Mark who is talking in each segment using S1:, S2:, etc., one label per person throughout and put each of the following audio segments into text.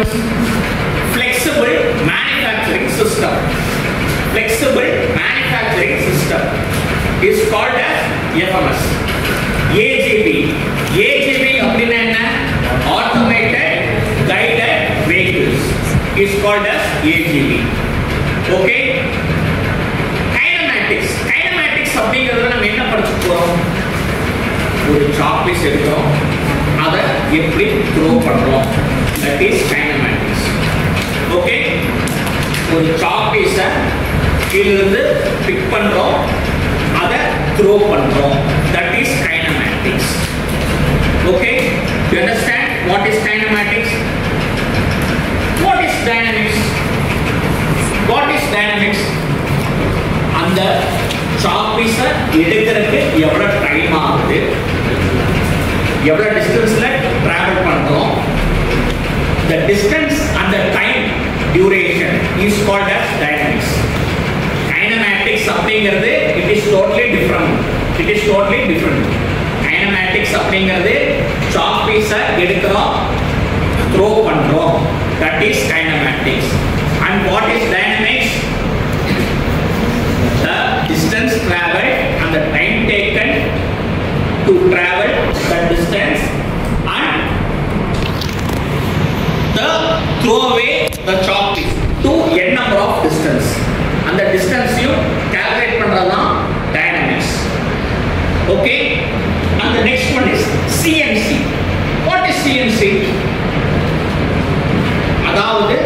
S1: FMS, flexible manufacturing system. Flexible manufacturing system is called as FMS. AGV அப்படினா என்ன? Automated guided vehicles is called as AGV. Okay. Kinematics அப்படிங்கறத நம்ம என்ன படிச்சு போறோம்? ஒரு சாக்லேட் எடுக்கிறோம், அதை எப்படி த்ரோ பண்றோம், that is kinematics. Okay. ஒரு சாக்லேட்டை கீழிருந்து பிக் பண்றோம், அதை த்ரோ பண்றோம், that is kinematics. Okay. You understand what is kinematics? What is dynamics? What is dynamics? அந்த சாக்லேட்டை எடுக்கிறதுக்கு எவ்வளவு டைம் ஆகுது, எவ்வளவு டிஸ்டன்ஸ்ல டிராவல் பண்றோம், the distance and the time duration is called as dynamics. Kinematics அப்படிங்கிறது it is totally different. Kinematics அப்படிங்கிறது சாக்லேட்டை எடுக்கிறோம், த்ரோ பண்றோம், that is kinematics. And what is dynamics? The distance traveled and the time taken to travel that distance and the throw away the chocolate to n number of distance, and the distance you calculate பண்றதுதான் dynamics. Okay. And the next one is CNC. What is CNC? அதாவது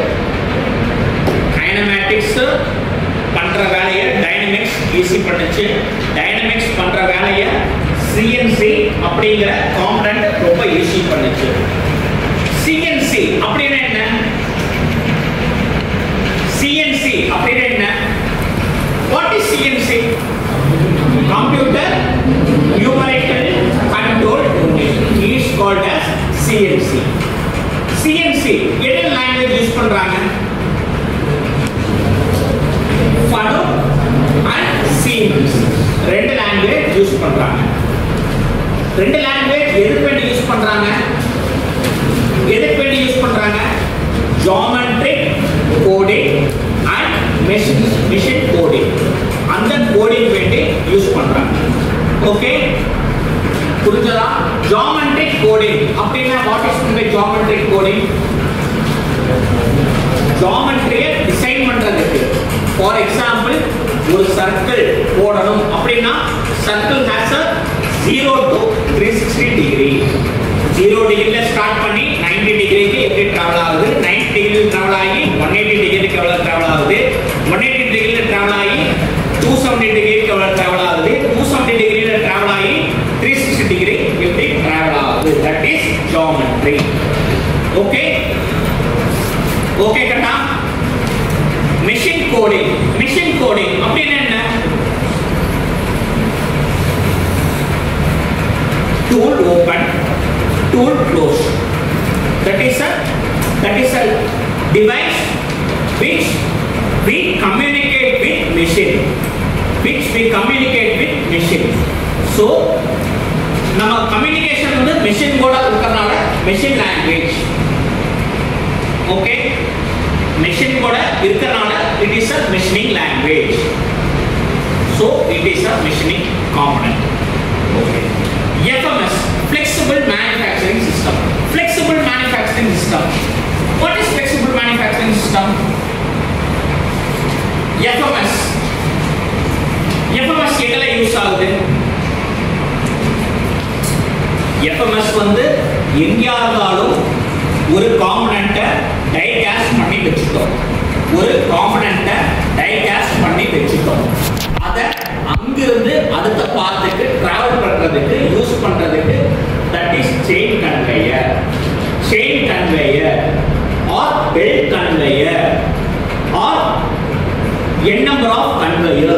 S1: kinematics பண்ற வேலையை dynamics easy பண்ணுச்சு, dynamics பண்ற வேலையை CNC அப்படிங்கிற component ரொம்ப easy பண்ணுச்சு. CNC அப்படினா என்ன? CNC அப்படினா என்ன? What is CNC? Computer numerical control unit is called as CNC. CNC என்ன லாங்குவேஜ் யூஸ் பண்றாங்க? FANUC and Siemens ரெண்டு லாங்குவேஜ் யூஸ் பண்றாங்க. ரெண்டு லாங்குவேஜ் எதுக்கு வேண்டி யூஸ் பண்றாங்க? Geometric coding and machine coding. அந்த கோடிங் வேண்டி யூஸ் பண்றாங்க. ஓகே, புரிஞ்சதா? Geometric coding அப்படினா what is meant by geometric coding? ஜியோமெட்ரியை டிசைன் பண்றதுக்கு, ஃபார் எக்ஸாம்பிள் ஒரு சர்க்கிள் போடணும் அப்படின்னா circle has a 0 to 360 degree. 0 டிகிரில ஸ்டார்ட் பண்ணி 90 டிகிரிக்கு எப்படி டிராவல் ஆகுது, 90 டிகிரில டிராவல் ஆகி 180 டிகிரிக்கு எவ்வளவு டிராவல் ஆகுது, 180 டிகிரில டிராவல் ஆகி 270 டிகிரிக்கு எவ்வளவு டிராவல் ஆகுது, 270 டிகிரில டிராவல் ஆகி 360 டிகிரி எப்படி டிராவல் ஆகுது, that is geometry. Okay okay கட்டா. மெஷின் கோடிங் அப்படினா என்ன? tool open, tool close, that is a device which we communicate with machine, so நம்ம கம்யூனிகேஷன் வந்து மெஷின் கூட இருக்கறனால மெஷின் லாங்குவேஜ். ஓகே, மெஷின் கூட இருக்கறனால it is a machining language, so it is a machining component. Okay. FMS, flexible manufacturing system. What is flexible manufacturing system? FMS எதுல use ஆகுது? FMS வந்து எங்கயா இருந்தாலும் ஒரு காம்போனன்ட்ட டை காஸ்ட் பண்ணி வெச்சிட்டோம், அத அங்கிருந்து அடுத்த பாத்துக்கு டிராவல் பண்றதுக்கு யூஸ் பண்றதுக்கு that is chain conveyor or belt conveyor or n number of conveyors.